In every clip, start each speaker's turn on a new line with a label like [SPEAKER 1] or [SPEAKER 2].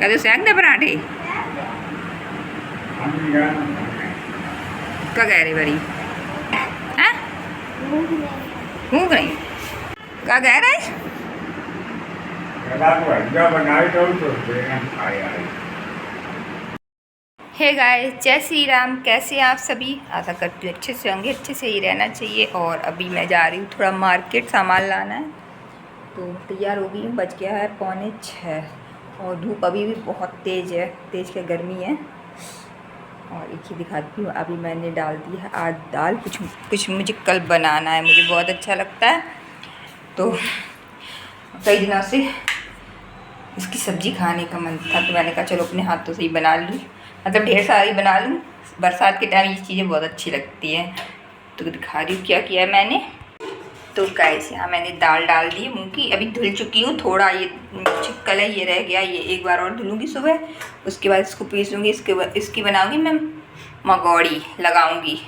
[SPEAKER 1] कदे सेक दे पराठे क्या कह रही बड़ी हैं भूख नहीं क्या कह रहे हे गाइस, जय श्री राम। कैसे हैं आप सभी? आशा करती हूँ अच्छे से होंगे। अच्छे से ही रहना चाहिए। और अभी मैं जा रही हूँ थोड़ा मार्केट, सामान लाना है, तो तैयार हो गई हूँ। बज गया है 5:45 और धूप अभी भी बहुत तेज़ है, तेज़ क्या गर्मी है। और एक ही दिखाती हूँ, अभी मैंने डाल दी है आज दाल। कुछ मुझे कल बनाना है, मुझे बहुत अच्छा लगता है, तो कई दिनों से इसकी सब्ज़ी खाने का मन था, तो मैंने कहा चलो अपने हाथों से ही बना लूँ, मतलब ढेर सारी बना लूँ। बरसात के टाइम ये चीज़ें बहुत अच्छी लगती हैं। तो दिखा रही हूँ क्या किया है मैंने। तो गाइस, यहाँ मैंने दाल डाल दी है मूँग की, अभी धुल चुकी हूँ। थोड़ा ये चिक्कल है, ये रह गया, ये एक बार और धुलूँगी सुबह। उसके बाद इसको पीसूँगी, इसकी बनाऊँगी मैं मगौड़ी, लगाऊँगी।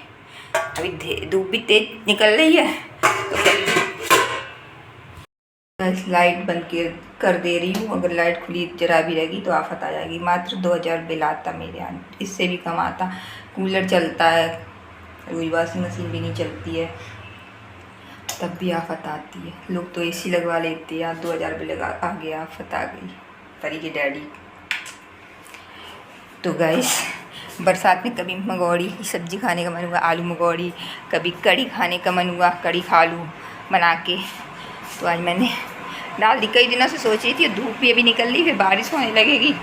[SPEAKER 1] अभी धूप भी तेज निकल रही है, तो लाइट बंद कर दे रही हूँ। अगर लाइट खुली जरा भी रहेगी तो आफत आ जाएगी। मात्र 2000 बिल आता मेरे यहाँ, इससे भी कम आता। कूलर चलता है, कोई वॉशिंग मशीन भी नहीं चलती है, तब भी आफत आती है। लोग तो एसी लगवा लेते हैं। 2000 बिल आ गया, आफत आ गई परी के डैडी। तो गाइस, बरसात में कभी मगौड़ी की सब्ज़ी खाने का मन हुआ, आलू मगौड़ी, कभी कड़ी खाने का मन हुआ, कड़ी खा लूँ बना के। तो आज मैंने डाल दी। कई दिनों से सोच रही थी, धूप भी अभी निकल रही, फिर बारिश होने लगेगी,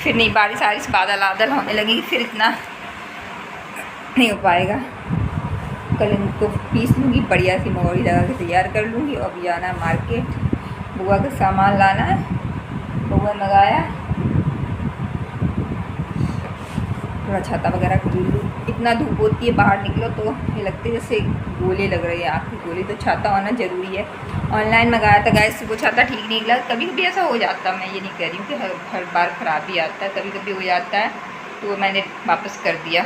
[SPEAKER 1] फिर नहीं बारिश बादल होने लगेगी, फिर इतना नहीं हो पाएगा। कल इनको पीस लूँगी, बढ़िया सी मगौड़ी लगा के तैयार कर लूँगी। और अभी जाना है मार्केट, बुआ का सामान लाना है। बुआ मंगाया, थोड़ा छाता वगैरह खरीद लूँ। इतना धूप होती है, बाहर निकलो तो ये लगती है जैसे गोले लग रही है, आँख की गोली, तो छाता होना ज़रूरी है। ऑनलाइन मंगाया था गाइस, वो छाता ठीक नहीं निकला। कभी कभी ऐसा हो जाता है, मैं ये नहीं कह रही हूँ कि हर बार ख़राब ही आता है, कभी कभी हो जाता है, तो वो मैंने वापस कर दिया।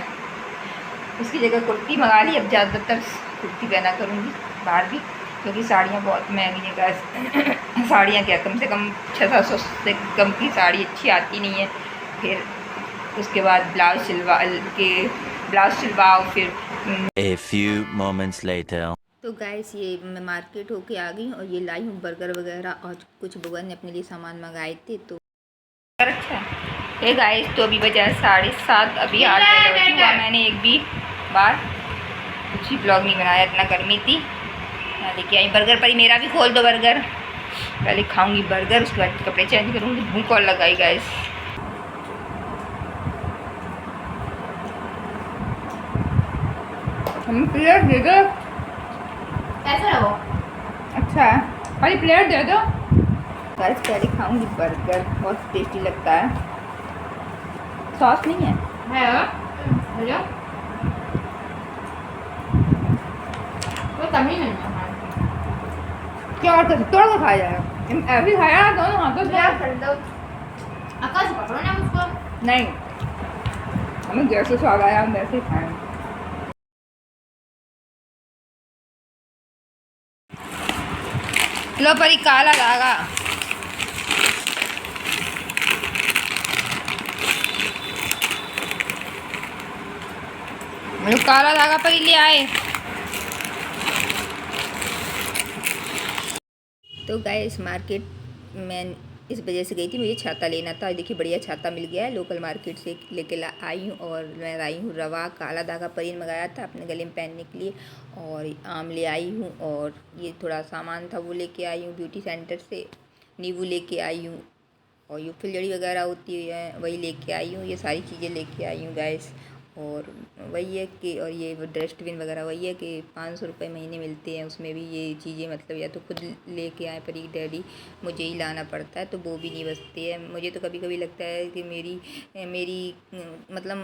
[SPEAKER 1] उसकी जगह कुर्ती मंगा ली। अब ज़्यादातर कुर्ती पहना करूँगी बाहर भी, क्योंकि साड़ियाँ बहुत महंगी हैं गाइस। साड़ियाँ क्या, कम से कम 600-700 से कम की साड़ी अच्छी आती नहीं है। फिर उसके बाद ब्लाउज सिलवाओ फिर।
[SPEAKER 2] A few moments later.
[SPEAKER 1] तो गाइस, ये मैं मार्केट होके आ गई और ये लाई हूँ बर्गर वगैरह, और कुछ बुआ ने अपने लिए सामान मंगाए थे। तो अच्छा है गाइस, तो अभी बजा 7:30। अभी 8 बजे हुआ। मैंने एक भी बार कुछ ही ब्लॉग नहीं बनाया, इतना गर्मी थी। मैं लेके आई बर्गर। पर मेरा भी खोल दो बर्गर, पहले खाऊंगी बर्गर, उसके बाद कपड़े चेंज करूँगी। भूख और लगाई गाइस। हम प्लेट दे दो।
[SPEAKER 3] कैसा है वो?
[SPEAKER 1] अच्छा है, खाली प्लेट दे दो गाइस। पहले खाऊंगी बर्गर, बहुत टेस्टी लगता है। सॉस नहीं है?
[SPEAKER 3] हेलो, कोई कमी नहीं है।
[SPEAKER 1] क्या और कर तोड़ के खाया जाएगा? ऐसे खाया ना दोनों हाथों से।
[SPEAKER 3] कर दो, अक्का से पकड़ो ना उसको।
[SPEAKER 1] नहीं, हमें जैसे स्वाद आया हम वैसे ही खाएं। लो परी, काला धागा। काला धागा परी ले आए। तो गाइस, मार्केट में इस वजह से गई थी, मुझे छाता लेना था। देखिए बढ़िया छाता मिल गया है, लोकल मार्केट से लेके आई हूँ। और मैं लाई हूँ रवा, काला धागा परीन मंगाया था अपने गले में पहनने के लिए, और आम ले आई हूँ। और ये थोड़ा सामान था वो लेके आई हूँ ब्यूटी सेंटर से। नींबू लेके आई हूँ, और ये फुलझड़ी वगैरह होती है वही लेके आई हूँ। ये सारी चीज़ें लेके आई हूँ गाइस। और वही है कि, और ये डस्टबिन वगैरह वही है कि 500 रुपये महीने मिलते हैं, उसमें भी ये चीज़ें मतलब या तो खुद लेके आए परी डैडी, मुझे ही लाना पड़ता है, तो वो भी नहीं बचते हैं। मुझे तो कभी कभी लगता है कि मेरी मतलब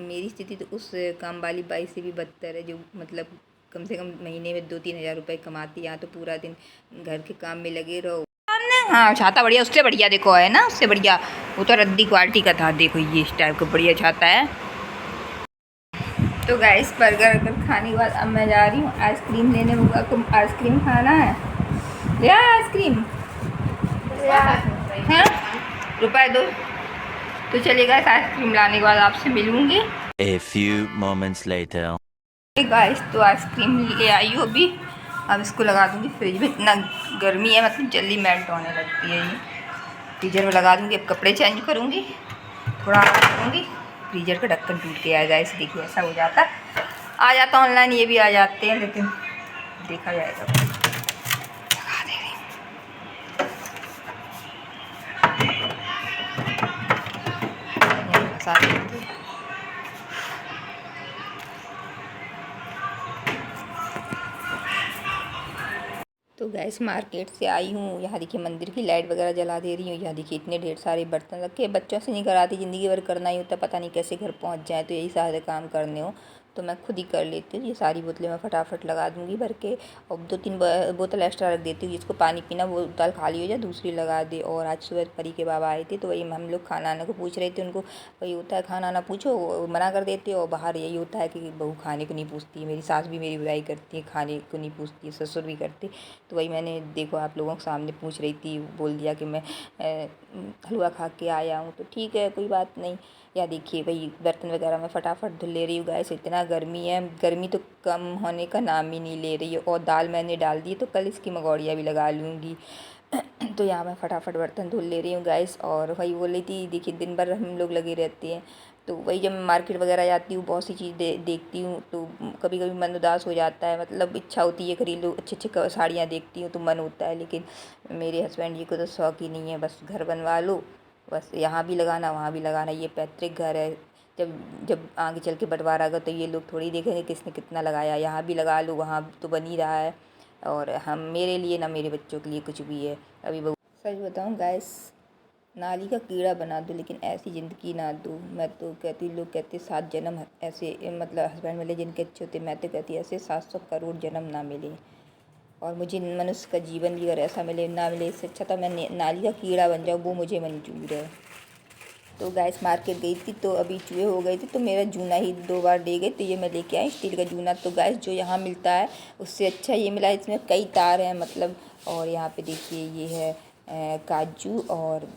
[SPEAKER 1] मेरी स्थिति तो उस काम वाली बाई से भी बदतर है, जो मतलब कम से कम महीने में 2-3 हज़ार रुपये कमाती। यहाँ तो पूरा दिन घर के काम में लगे रहो। हाँ, छाता बढ़िया, उससे बढ़िया देखो है ना, उससे बढ़िया। वो तो रद्दी क्वालिटी का था, देखो ये इस टाइप का बढ़िया छाता है। तो गाइस, बर्गर खाने के बाद अब मैं जा रही हूँ आइसक्रीम लेने। बुआ को आइसक्रीम खाना है, ले आइसक्रीम। हाँ, रुपये दो। तो चलिएगा, आइसक्रीम लाने के बाद आपसे मिलूँगी।
[SPEAKER 2] A few moments later.
[SPEAKER 1] Guys तो आइसक्रीम ले आई हूँ अभी। अब इसको लगा दूँगी फ्रिज में, इतना गर्मी है मतलब जल्दी मेल्ट होने लगती है ये। फ्रीजर में लगा दूँगी, अब कपड़े चेंज करूँगी, थोड़ा आराम करूँगी। फ्रीजर का ढक्कन टूट गया है गाइस, देखिए ऐसा हो जाता। आ जाता ऑनलाइन, ये भी आ जाते हैं, लेकिन देखा जाएगा। लगा दे रही फंसा देंगे। तो गैस मार्केट से आई हूँ, यहाँ देखिए मंदिर की लाइट वगैरह जला दे रही हूँ। यहाँ देखिए इतने ढेर सारे बर्तन रखे, बच्चों से नहीं कराती, ज़िंदगी भर करना ही होता, पता नहीं कैसे घर पहुँच जाए। तो यही सारे काम करने हो तो मैं खुद ही कर लेती हूँ। ये सारी बोतलें मैं फटाफट लगा दूँगी भर के, और 2-3 बोतल एक्स्ट्रा रख देती हूँ। जिसको पानी पीना वो बोतल खाली हो जाए, दूसरी लगा दे। और आज सुबह परी के बाबा आए थे, तो वही हम लोग खाना आने को पूछ रहे थे। उनको वही होता है, खाना ना पूछो, मना कर देते। और बाहर यही होता है कि बहू खाने को नहीं पूछती है। मेरी सास भी मेरी बुराई करती है, खाने को नहीं पूछती है, ससुर भी करते। तो वही मैंने देखो आप लोगों के सामने पूछ रही थी, बोल दिया कि मैं हलवा खा के आया हूँ। तो ठीक है, कोई बात नहीं। या देखिए भाई बर्तन वगैरह मैं फटाफट धुल ले रही हूँ गैस। इतना गर्मी है, गर्मी तो कम होने का नाम ही नहीं ले रही है। और दाल मैंने डाल दी, तो कल इसकी मगौड़ियाँ भी लगा लूँगी। तो यहाँ मैं फटाफट बर्तन धुल ले रही हूँ गैस। और वही बोल रही थी, देखिए दिन भर हम लोग लगे रहते हैं। तो वही जब मैं मार्केट वगैरह जाती हूँ, बहुत सी चीज़ देखती हूँ, तो कभी कभी मन उदास हो जाता है। मतलब इच्छा होती है खरीद लो, अच्छी अच्छी साड़ियाँ देखती हूँ तो मन होता है। लेकिन मेरे हस्बैंड जी को तो शौक ही नहीं है, बस घर बनवा लो, बस यहाँ भी लगाना वहाँ भी लगाना। ये पैतृक घर है, जब जब आगे चल के बंटवारा होगा तो ये लोग थोड़ी देखेंगे किसने कितना लगाया। यहाँ भी लगा लो, वहाँ तो बन ही रहा है। और हम मेरे लिए ना मेरे बच्चों के लिए कुछ भी है। अभी बहुत सच बताऊँ गैस, नाली का कीड़ा बना दो लेकिन ऐसी ज़िंदगी ना दो। मैं तो कहती, लोग कहते 7 जन्म ऐसे मतलब हस्बैंड मिले जिनके अच्छे होते, मैं तो कहती ऐसे 700 करोड़ जन्म ना मिले। और मुझे मनुष्य का जीवन भी अगर ऐसा मिले ना मिले, इससे अच्छा तो मैं नाली का कीड़ा बन जाऊँ, वो मुझे मंजूर है। तो गैस मार्केट गई थी, तो अभी चूहे हो गए थे, तो मेरा जूना ही 2 बार दे गए, तो ये मैं लेके आई स्टील का जूना। तो गैस जो यहाँ मिलता है उससे अच्छा ये मिला, इसमें कई तार हैं मतलब। और यहाँ पे देखिए ये है काजू। और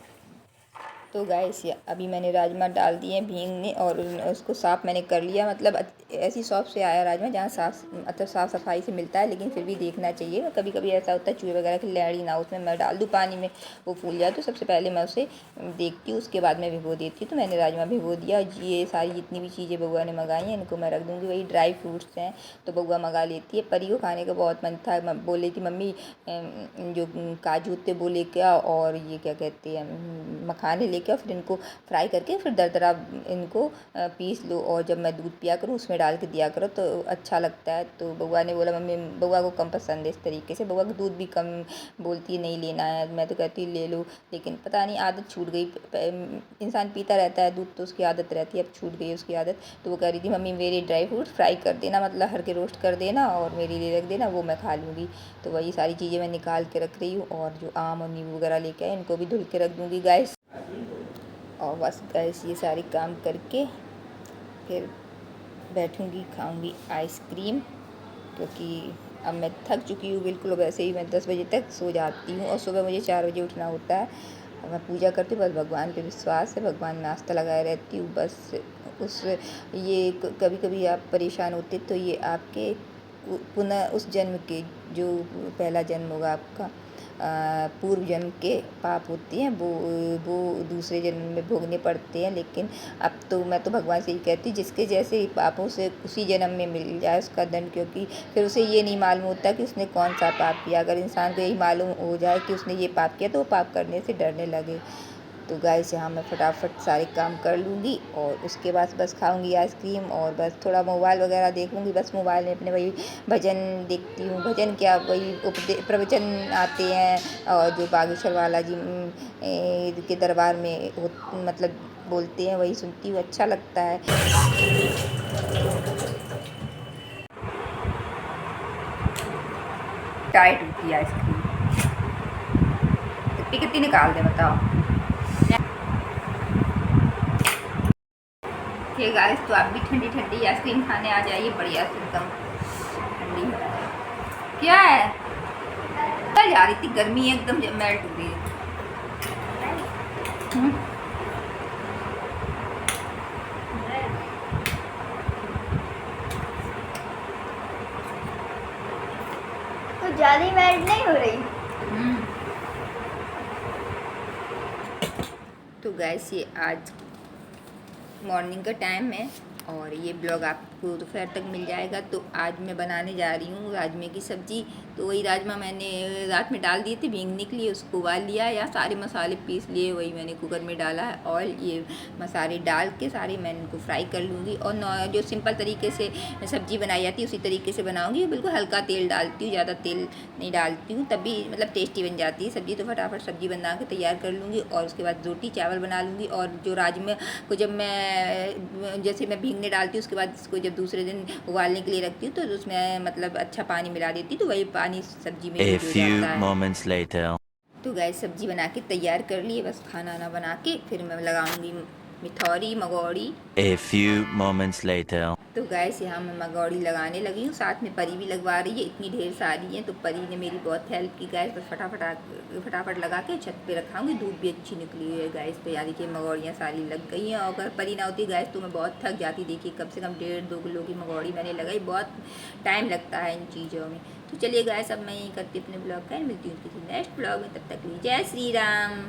[SPEAKER 1] तो गैस अभी मैंने राजमा डाल दिए भीगने, और उसको साफ़ मैंने कर लिया। मतलब ऐसी शॉप से आया राजमा जहाँ साफ़ सफाई से मिलता है, लेकिन फिर भी देखना चाहिए। कभी कभी ऐसा होता है चूहे वगैरह की लैड़ी ना, उसमें मैं डाल दूँ पानी में, वो फूल जाए। तो सबसे पहले मैं उसे देखती हूँ, उसके बाद मैं भिगो देती हूँ। तो मैंने राजमा भिगो दिया। ये सारी जितनी भी चीज़ें बउआ ने मंगाई हैं इनको मैं रख दूँगी। वही ड्राई फ्रूट्स हैं तो बउआ मंगा लेती है। परी को खाने का बहुत मन था, बोल रही थी मम्मी जो काजू होते वो लेके आओ, और ये क्या कहते हैं मखाने लेके आओ, फिर इनको फ्राई करके फिर दरदरा इनको पीस लो, और जब मैं दूध पिया करूँ उसमें डाल के दिया करो तो अच्छा लगता है। तो बउआ ने बोला, मम्मी बउआ को कम पसंद है इस तरीके से, बउआ को दूध भी कम बोलती है नहीं लेना है। मैं तो कहती ले लो, लेकिन पता नहीं आदत छूट गई। इंसान पीता रहता है दूध तो उसकी आदत रहती है, अब छूट गई उसकी आदत। तो वो कह रही थी मम्मी मेरे ड्राई फ्रूट फ्राई कर देना, मतलब हर के रोस्ट कर देना और मेरे लिए रख देना, वो मैं खा लूँगी। तो वही सारी चीज़ें मैं निकाल के रख रही हूँ। और जो आम और नींबू वगैरह लेके आए इनको भी धुल के रख दूँगी गैस। और बस गैस ये सारे काम करके फिर बैठूँगी, खाऊँगी आइसक्रीम, क्योंकि अब मैं थक चुकी हूँ बिल्कुल। वैसे ही मैं 10 बजे तक सो जाती हूँ और सुबह मुझे 4 बजे उठना होता है। मैं पूजा करती हूँ, बस भगवान पे विश्वास है, भगवान नाश्ता लगाए रहती हूँ बस। उस ये कभी कभी आप परेशान होते तो ये आपके पुनः उस जन्म के जो पहला जन्म होगा आपका, पूर्व जन्म के पाप होते हैं वो दूसरे जन्म में भोगने पड़ते हैं। लेकिन अब तो मैं तो भगवान से ही कहती जिसके जैसे ही पापों से उसी जन्म में मिल जाए उसका दंड, क्योंकि फिर उसे ये नहीं मालूम होता कि उसने कौन सा पाप किया। अगर इंसान को यही मालूम हो जाए कि उसने ये पाप किया तो वो पाप करने से डरने लगे। तो गाइस यहाँ मैं फटाफट सारे काम कर लूँगी और उसके बाद बस खाऊँगी आइसक्रीम और बस थोड़ा मोबाइल वगैरह देखूँगी। बस मोबाइल में अपने वही भजन देखती हूँ, भजन क्या वही प्रवचन आते हैं और जो बागेश्वर वाला जी के दरबार में मतलब बोलते हैं, वही सुनती हूँ, अच्छा लगता है। टाइट होती है आइसक्रीम, कितनी निकाल दे बताओ। ठीक गाइस, तो आप भी ठंडी ठंडी आइसक्रीम खाने आ जाइए, बढ़िया से एकदम ठंडी। क्या है कल जा रही थी, गर्मी एकदम मेल्ट हो गई है। ज़्यादा मेल्ट नहीं हो रही। तो गैस ये आज मॉर्निंग का टाइम है और ये ब्लॉग आपको दोपहर तक मिल जाएगा। तो आज मैं बनाने जा रही हूँ राजमे की सब्ज़ी। तो वही राजमा मैंने रात में डाल दिए थे भीगने के लिए, उसको उबाल लिया या सारे मसाले पीस लिए, वही मैंने कुकर में डाला है। और ये मसाले डाल के सारे मैं इनको फ्राई कर लूँगी और जो सिंपल तरीके से सब्ज़ी बनाई जाती है उसी तरीके से बनाऊँगी। बिल्कुल हल्का तेल डालती हूँ, ज़्यादा तेल नहीं डालती हूँ, तभी मतलब टेस्टी बन जाती है सब्ज़ी। तो फटाफट सब्ज़ी बना के तैयार कर लूँगी और उसके बाद रोटी चावल बना लूँगी। और जो राजमे को जब मैं जैसे मैं भीगने डालती हूँ उसके बाद इसको जब दूसरे दिन उबालने के लिए रखती हूँ तो उसमें मतलब अच्छा पानी मिला देती हूँ, तो वही पानी सब्जी में
[SPEAKER 2] A
[SPEAKER 1] यूज हो
[SPEAKER 2] few
[SPEAKER 1] जाता है।
[SPEAKER 2] moments later.
[SPEAKER 1] तो गैस सब्जी बना के तैयार कर लिए, बस खाना ना बना के फिर मैं लगाऊंगी मिठौरी मगौड़ी।
[SPEAKER 2] A few moments later.
[SPEAKER 1] तो गैस यहाँ मैं मगौड़ी लगाने लगी हूँ, साथ में परी भी लगवा रही है, इतनी ढेर सारी हैं। तो परी ने मेरी बहुत हेल्प की गैस, बस फटाफट लगा के छत पे रखाऊंगी। धूप भी अच्छी निकली है गैस, तैयारी की मगौड़ियाँ सारी लग गई हैं। और अगर परी ना होती गैस तो मैं बहुत थक जाती। देखिए कम से कम 1.5-2 किलो की मगौड़ी मैंने लगाई, बहुत टाइम लगता है इन चीज़ों में। तो चलिए गैस अब मैं यही करती अपने ब्लॉग का, मिलती हूँ किसी नेक्स्ट ब्लॉग में, तब तक के लिए जय श्री राम।